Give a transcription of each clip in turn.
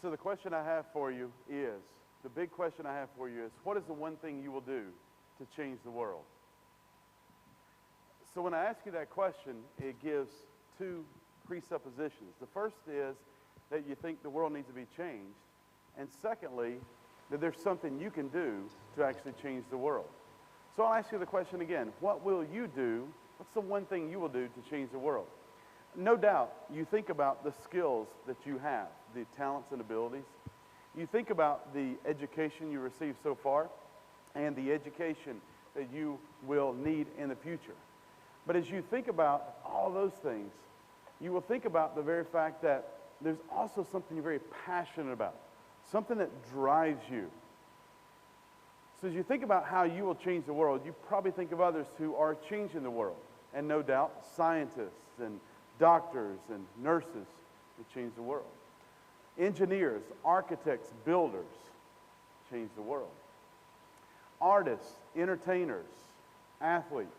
So the question I have for you is, the big question I have for you is, what is the one thing you will do to change the world? So when I ask you that question, it gives two presuppositions. The first is that you think the world needs to be changed. And secondly, that there's something you can do to actually change the world. So I'll ask you the question again. What will you do? What's the one thing you will do to change the world? No doubt, you think about the skills that you have, the talents and abilities. You think about the education you received so far and the education that you will need in the future. But as you think about all those things, you will think about the very fact that there's also something you're very passionate about, something that drives you. So as you think about how you will change the world, you probably think of others who are changing the world. And no doubt, scientists and doctors and nurses will change the world. Engineers, architects, builders change the world. Artists, entertainers, athletes,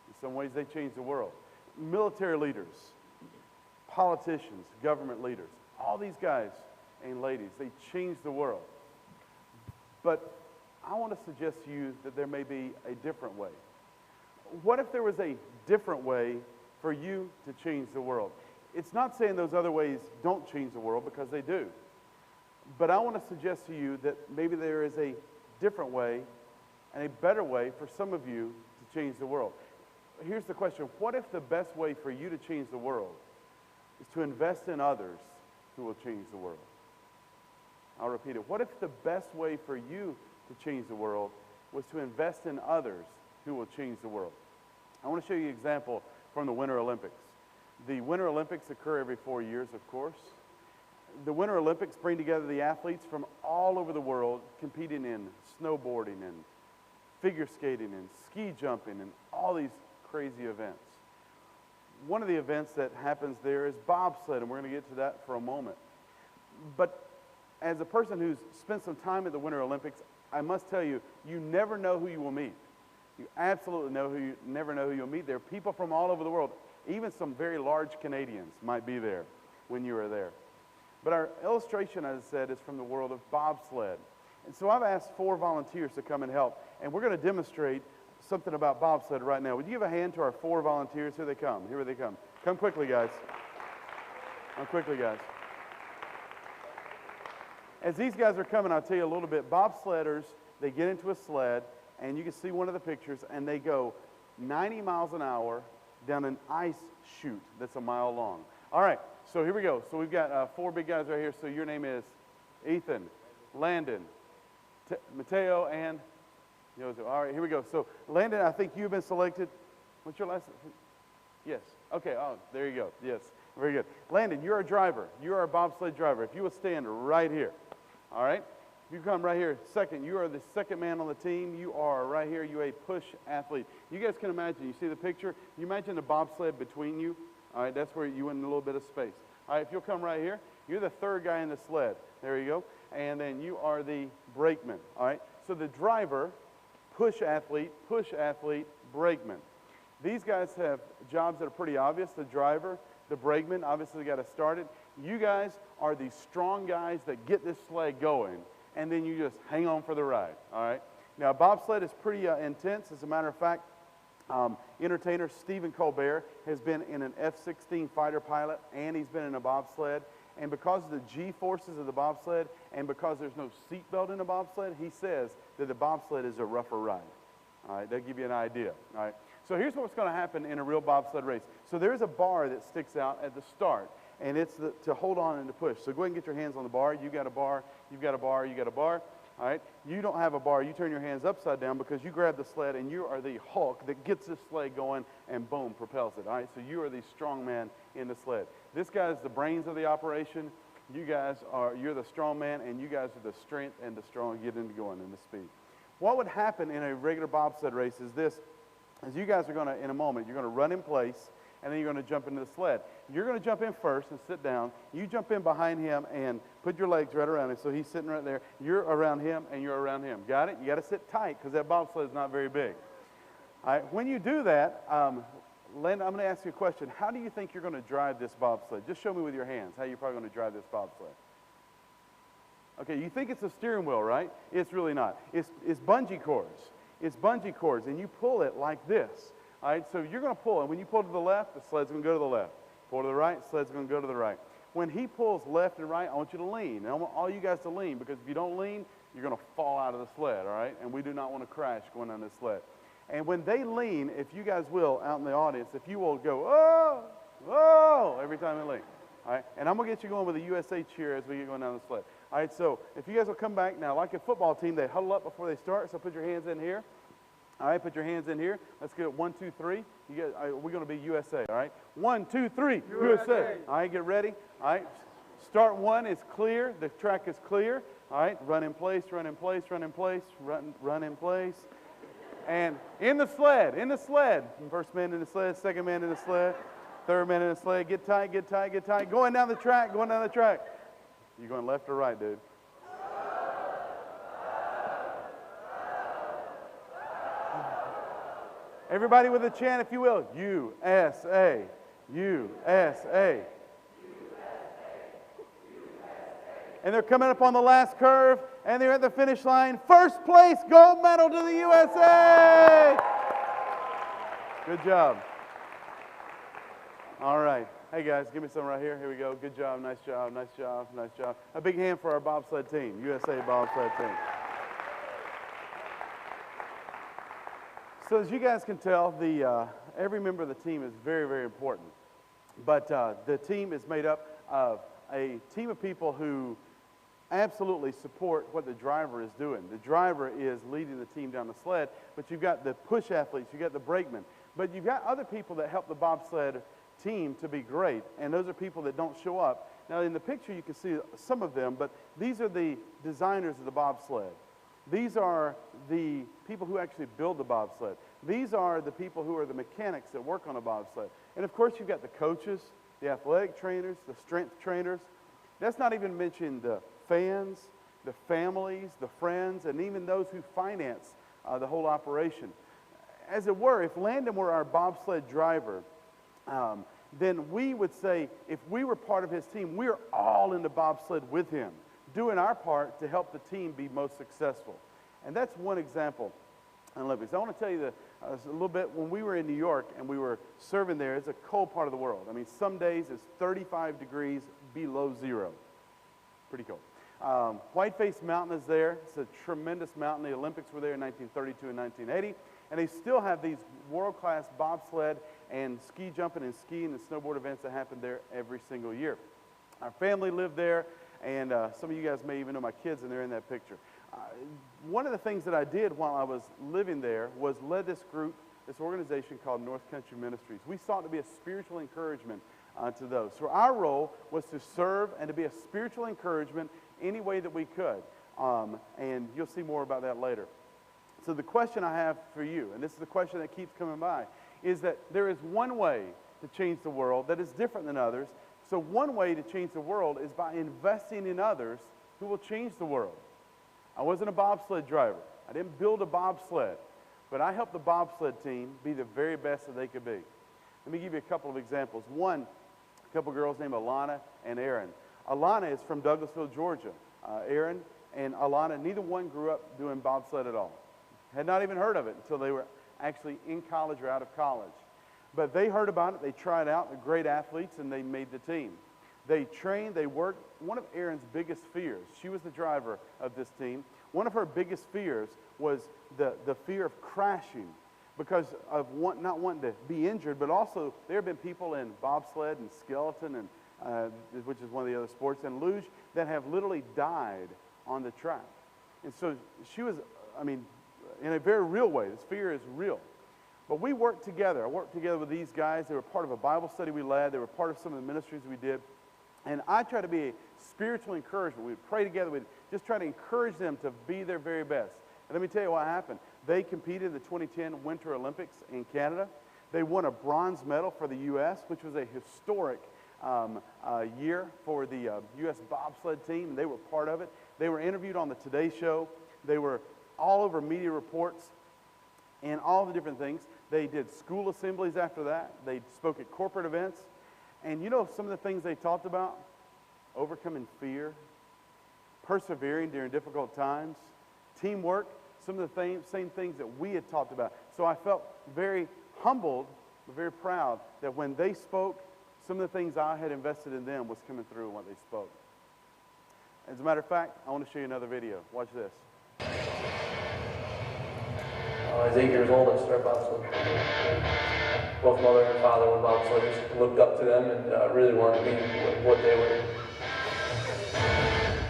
in some ways they change the world. Military leaders, politicians, government leaders, all these guys and ladies, they change the world. But I want to suggest to you that there may be a different way. What if there was a different way for you to change the world? It's not saying those other ways don't change the world, because they do. But I want to suggest to you that maybe there is a different way and a better way for some of you to change the world. Here's the question. What if the best way for you to change the world is to invest in others who will change the world? I'll repeat it. What if the best way for you to change the world was to invest in others who will change the world? I want to show you an example from the Winter Olympics. The Winter Olympics occur every 4 years, of course. The Winter Olympics bring together the athletes from all over the world competing in snowboarding and figure skating and ski jumping and all these crazy events. One of the events that happens there is bobsled, and we're going to get to that for a moment. But as a person who's spent some time at the Winter Olympics, I must tell you, you never know who you will meet. You absolutely never know who you'll meet. There are people from all over the world. Even some very large Canadians might be there when you are there. But our illustration, as I said, is from the world of bobsled. And so I've asked 4 volunteers to come and help. And we're going to demonstrate something about bobsled right now. Would you give a hand to our 4 volunteers? Here they come. Here they come. Come quickly, guys. Come quickly, guys. As these guys are coming, I'll tell you a little bit. Bobsledders, they get into a sled, and you can see one of the pictures, and they go 90 miles an hour down an ice chute that's a mile long. All right, so here we go. So we've got 4 big guys right here. So your name is Ethan, Landon, Mateo, and Joseph. All right, here we go. So Landon, I think you've been selected. What's your last name? Yes. Okay, oh, there you go. Yes, very good. Landon, you're a driver. You're a bobsled driver. If you will stand right here. All right? If you come right here, second, you are the second man on the team. You are right here. You're a push athlete. You guys can imagine. You see the picture? You imagine the bobsled between you. All right, that's where you went in a little bit of space. All right, if you'll come right here, you're the third guy in the sled. There you go. And then you are the brakeman. All right, so the driver, push athlete, brakeman. These guys have jobs that are pretty obvious. The driver, the brakeman, obviously got us started. You guys are the strong guys that get this sled going, and then you just hang on for the ride, all right? Now, bobsled is pretty intense. As a matter of fact, entertainer Stephen Colbert has been in an F-16 fighter pilot, and he's been in a bobsled. And because of the G-forces of the bobsled, and because there's no seatbelt in a bobsled, he says that the bobsled is a rougher ride. All right, that'll give you an idea, all right? So here's what's going to happen in a real bobsled race. So there's a bar that sticks out at the start, and it's to hold on and to push. So go ahead and get your hands on the bar. You got a bar, you've got a bar, you got a bar. All right, you don't have a bar. You turn your hands upside down because you grab the sled, and you are the Hulk that gets this sled going and boom, propels it. All right, so you are the strong man in the sled. This guy is the brains of the operation. You're the strong man, and you guys are the strength and the strong getting going and the speed. What would happen in a regular bobsled race is this: as you guys are going to, in a moment, you're going to run in place, and then you're going to jump into the sled. You're going to jump in first and sit down. You jump in behind him and put your legs right around him. So he's sitting right there. You're around him, and you're around him. Got it? You got to sit tight because that bobsled is not very big. All right, when you do that, Len, I'm going to ask you a question. How do you think you're going to drive this bobsled? Just show me with your hands how you're probably going to drive this bobsled. Okay, you think it's a steering wheel, right? It's really not. It's bungee cords. It's bungee cords, and you pull it like this. All right, so you're going to pull, and when you pull to the left, the sled's going to go to the left. Pull to the right, the sled's going to go to the right. When he pulls left and right, I want you to lean. And I want all you guys to lean, because if you don't lean, you're going to fall out of the sled, all right? And we do not want to crash going down this sled. And when they lean, if you guys will, out in the audience, if you will go, oh, oh, every time they lean. All right, and I'm going to get you going with a USA cheer as we get going down the sled. All right, so if you guys will come back now, like a football team, they huddle up before they start, so put your hands in here. All right, put your hands in here. Let's get it 1, 2, 3. We're going to be USA, all right? 1, 2, 3, USA. All right, get ready. All right, start one is clear. The track is clear. All right, run in place, run in place, run in place, run in place. And in the sled. First man in the sled, second man in the sled, third man in the sled. Get tight, get tight, get tight. Going down the track, going down the track. You going left or right, dude? Everybody with a chant, if you will. USA, USA. And they're coming up on the last curve, and they're at the finish line. First place, gold medal to the USA! Good job. All right. Hey, guys, give me some right here. Here we go. Good job, nice job, nice job, nice job. A big hand for our bobsled team, USA bobsled team. So as you guys can tell, every member of the team is very, very important. But the team is made up of a team of people who absolutely support what the driver is doing. The driver is leading the team down the sled, but you've got the push athletes, you've got the brakemen, but you've got other people that help the bobsled team to be great, and those are people that don't show up. Now in the picture you can see some of them, but these are the designers of the bobsled. These are the people who actually build the bobsled. These are the people who are the mechanics that work on a bobsled. And of course you've got the coaches, the athletic trainers, the strength trainers. That's not even mentioning the fans, the families, the friends, and even those who finance the whole operation. As it were, if Landon were our bobsled driver, then we would say, if we were part of his team, we're all in the bobsled with him, doing our part to help the team be most successful. And that's one example in Olympics. I want to tell you a little bit, when we were in New York and we were serving there, it's a cold part of the world. I mean, some days it's 35 degrees below zero. Pretty cold. Whiteface Mountain is there. It's a tremendous mountain. The Olympics were there in 1932 and 1980. And they still have these world-class bobsled and ski jumping and skiing and snowboard events that happen there every single year. Our family lived there, and some of you guys may even know my kids, and they're in that picture. One of the things that I did while I was living there was led this group, this organization called North Country Ministries. We sought to be a spiritual encouragement to those. So our role was to serve and to be a spiritual encouragement any way that we could. And you'll see more about that later. So the question I have for you, and this is the question that keeps coming by, is that there is one way to change the world that is different than others. So one way to change the world is by investing in others who will change the world. I wasn't a bobsled driver. I didn't build a bobsled, but I helped the bobsled team be the very best that they could be. Let me give you a couple of examples. One, a couple girls named Alana and Erin. Alana is from Douglasville, Georgia. Erin and Alana, neither one grew up doing bobsled at all. Had not even heard of it until they were actually in college or out of college. But they heard about it, they tried out, they're great athletes, and they made the team. They trained, they worked. One of Erin's biggest fears, she was the driver of this team, one of her biggest fears was the fear of crashing because of not wanting to be injured, but also there have been people in bobsled and skeleton, and which is one of the other sports, and luge, that have literally died on the track. And so she was, I mean, in a very real way, this fear is real. But we worked together. I worked together with these guys. They were part of a Bible study we led. They were part of some of the ministries we did. And I try to be a spiritual encouragement. We'd pray together. We'd just try to encourage them to be their very best. And let me tell you what happened. They competed in the 2010 Winter Olympics in Canada. They won a bronze medal for the U.S., which was a historic year for the U.S. bobsled team. They were part of it. They were interviewed on the Today Show. They were all over media reports and all the different things. They did school assemblies after that. They spoke at corporate events. And you know some of the things they talked about? Overcoming fear, persevering during difficult times, teamwork, some of the same things that we had talked about. So I felt very humbled, very proud that when they spoke, some of the things I had invested in them was coming through in what they spoke. As a matter of fact, I want to show you another video. Watch this. I was 8 years old, I started bobsledding. Both mother and father were bobsledders. I looked up to them and really wanted to be what they were.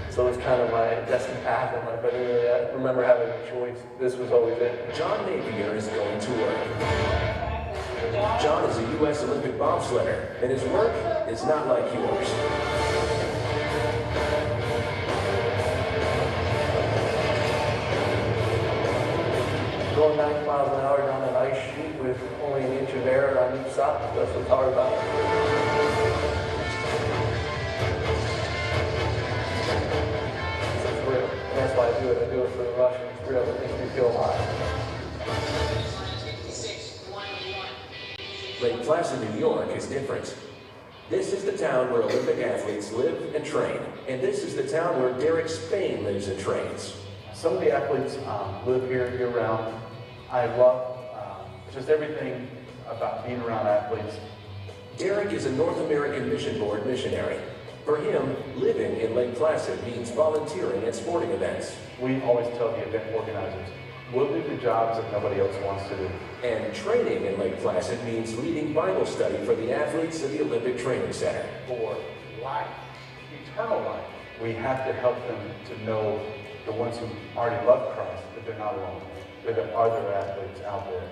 So it was kind of my destined path in life. I didn't really remember having a choice. This was always it. John Napier is going to work. John is a U.S. Olympic bobsledder, and his work is not like yours. Going 90 miles an hour down an ice sheet with only an inch of air on each side, that's what's hard about it. It's real. And that's why I do it. I do it for the rush, and it's real. It makes me feel alive. Lake Placid, New York is different. This is the town where Olympic athletes live and train, and this is the town where Derek Spain lives and trains. Some of the athletes live here year-round. I love just everything about being around athletes. Derek is a North American Mission Board missionary. For him, living in Lake Placid means volunteering at sporting events. We always tell the event organizers, we'll do the jobs that nobody else wants to do. And training in Lake Placid means leading Bible study for the athletes at the Olympic Training Center. For life, eternal life, we have to help them to know, the ones who already love Christ, that they're not alone, that there are other athletes out there.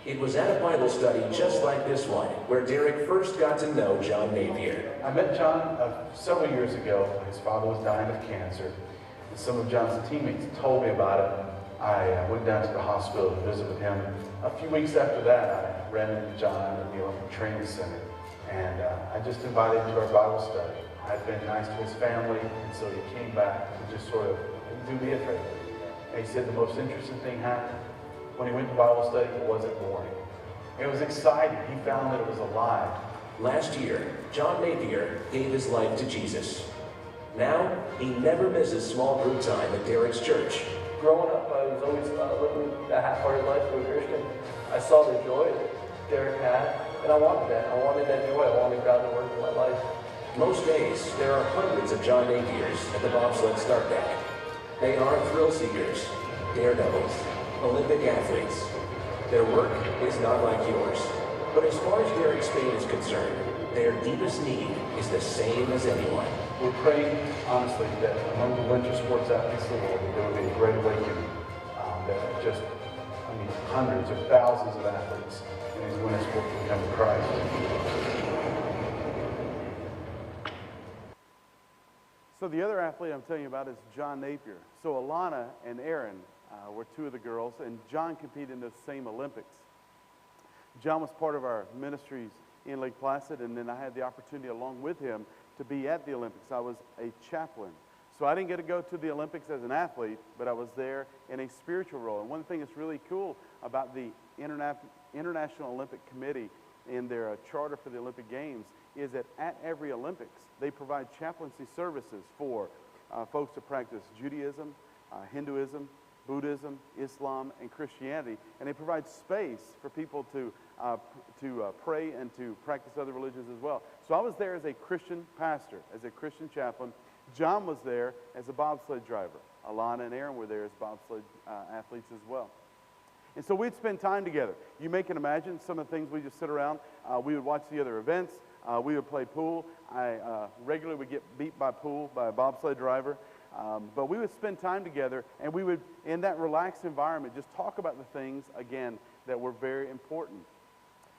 It was at a Bible study just like this one, where Derek first got to know John Napier. I met John several years ago. His father was dying of cancer. And some of John's teammates told me about it. I went down to the hospital to visit with him. A few weeks after that, I ran into John at the Olympic Training Center. And I just invited him to our Bible study. I'd been nice to his family, and so he came back to just sort of do me a favor. And he said the most interesting thing happened. When he went to Bible study, it wasn't boring. It was exciting. He found that it was alive. Last year, John Napier gave his life to Jesus. Now, he never misses small group time at Derek's church. Growing up, I was always living a half-hearted life for a Christian. I saw the joy that Derek had, and I wanted that. I wanted that joy. I wanted God to work in my life. Most days, there are hundreds of John Napiers at the bobsled start deck. They are thrill seekers, daredevils, Olympic athletes. Their work is not like yours. But as far as Derek Spain is concerned, their deepest need is the same as anyone. We're praying, honestly, that among the winter sports athletes of the world, that there would be a great awakening. That just, hundreds or thousands of athletes in these winter sports will come to Christ. So the other athlete I'm telling you about is John Napier. So Alana and Erin were two of the girls, and John competed in those same Olympics. John was part of our ministries in Lake Placid, and then I had the opportunity along with him to be at the Olympics. I was a chaplain. So I didn't get to go to the Olympics as an athlete, but I was there in a spiritual role. And one thing that's really cool about the International Olympic Committee in their charter for the Olympic Games is that at every Olympics, they provide chaplaincy services for folks to practice Judaism, Hinduism, Buddhism, Islam, and Christianity. And they provide space for people to pray and to practice other religions as well. So I was there as a Christian pastor, as a Christian chaplain. John was there as a bobsled driver. Alana and Erin were there as bobsled athletes as well. And so we'd spend time together. You may can imagine some of the things we just sit around. We would watch the other events. We would play pool. I regularly would get beat by pool by a bobsled driver. But we would spend time together, and we would, in that relaxed environment, just talk about the things, again, that were very important.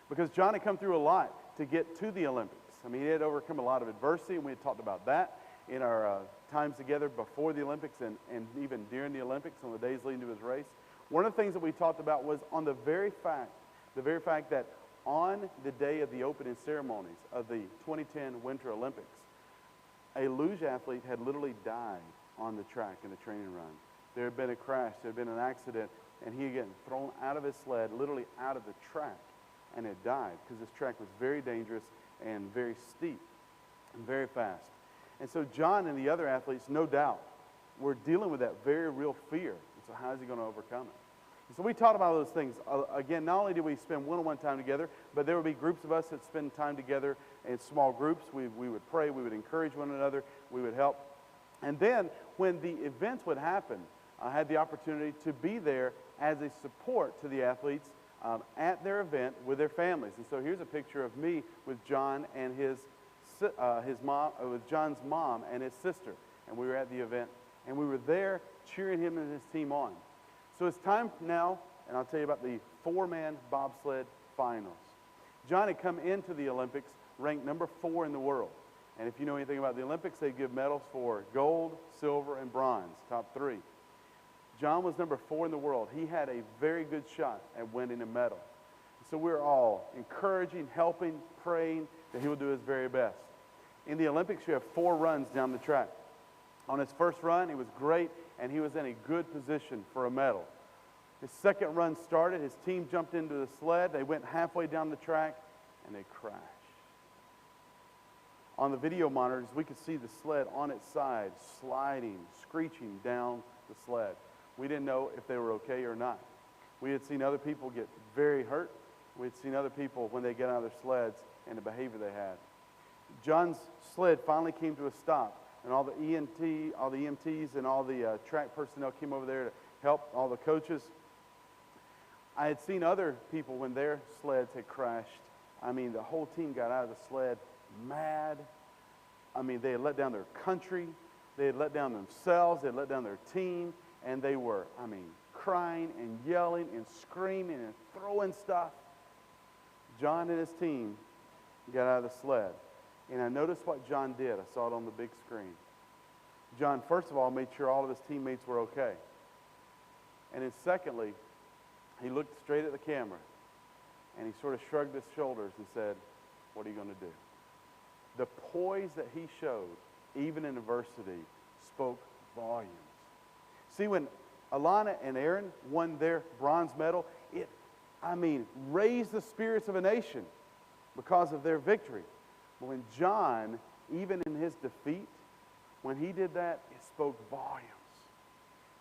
Because John had come through a lot to get to the Olympics. He had overcome a lot of adversity, and we had talked about that in our times together before the Olympics and even during the Olympics on the days leading to his race. One of the things that we talked about was on the very fact that on the day of the opening ceremonies of the 2010 Winter Olympics, a luge athlete had literally died on the track in the training run. There had been a crash, there had been an accident, and he had gotten thrown out of his sled, literally out of the track, and had died because this track was very dangerous and very steep and very fast. And so John and the other athletes, no doubt, we're dealing with that very real fear. And so how is he going to overcome it? And so we taught about those things. Again, not only did we spend one-on-one time together, but there would be groups of us that spend time together in small groups. We would pray. We would encourage one another. We would help. And then when the events would happen, I had the opportunity to be there as a support to the athletes at their event with their families. And so here's a picture of me with John and his mom, with John's mom and his sister. And we were at the event, and we were there cheering him and his team on. So it's time now, and I'll tell you about the 4-man bobsled finals. John had come into the Olympics ranked number 4 in the world. And if you know anything about the Olympics, they give medals for gold, silver, and bronze, top 3. John was number 4 in the world. He had a very good shot at winning a medal. So we're all encouraging, helping, praying that he will do his very best. In the Olympics, you have 4 runs down the track. On his first run, he was great, and he was in a good position for a medal. His second run started. His team jumped into the sled. They went halfway down the track, and they crashed. On the video monitors, we could see the sled on its side, sliding, screeching down the sled. We didn't know if they were okay or not. We had seen other people get very hurt. We had seen other people, when they get out of their sleds, and the behavior they had. John's sled finally came to a stop, and all the EMTs and all the track personnel came over there to help, all the coaches. I had seen other people when their sleds had crashed. I mean, the whole team got out of the sled mad. I mean, they had let down their country. They had let down themselves. They had let down their team. And they were, I mean, crying and yelling and screaming and throwing stuff. John and his team got out of the sled. And I noticed what John did. I saw it on the big screen. John, first of all, made sure all of his teammates were okay. And then secondly, he looked straight at the camera, and he sort of shrugged his shoulders and said, "What are you going to do?" The poise that he showed, even in adversity, spoke volumes. See, when Alana and Aaron won their bronze medal, it, raised the spirits of a nation because of their victory. But when John, even in his defeat, when he did that, it spoke volumes.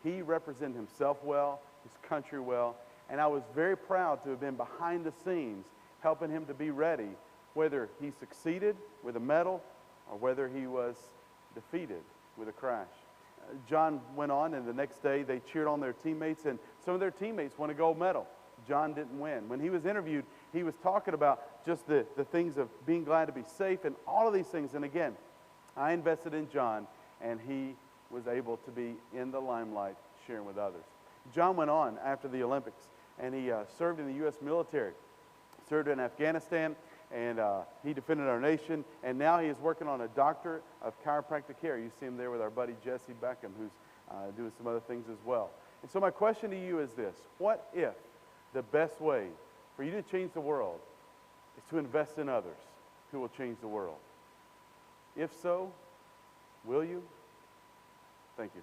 He represented himself well, his country well, and I was very proud to have been behind the scenes helping him to be ready, whether he succeeded with a medal or whether he was defeated with a crash. John went on, and the next day they cheered on their teammates, and some of their teammates won a gold medal. John didn't win. When he was interviewed, he was talking about just the things of being glad to be safe and all of these things. And again, I invested in John, and he was able to be in the limelight sharing with others. John went on after the Olympics, and he served in the U.S. military, served in Afghanistan, and he defended our nation, and now he is working on a doctorate of chiropractic care. You see him there with our buddy Jesse Beckham, who's doing some other things as well. And so my question to you is this: what if the best way for you to change the world is to invest in others who will change the world? If so, will you? Thank you.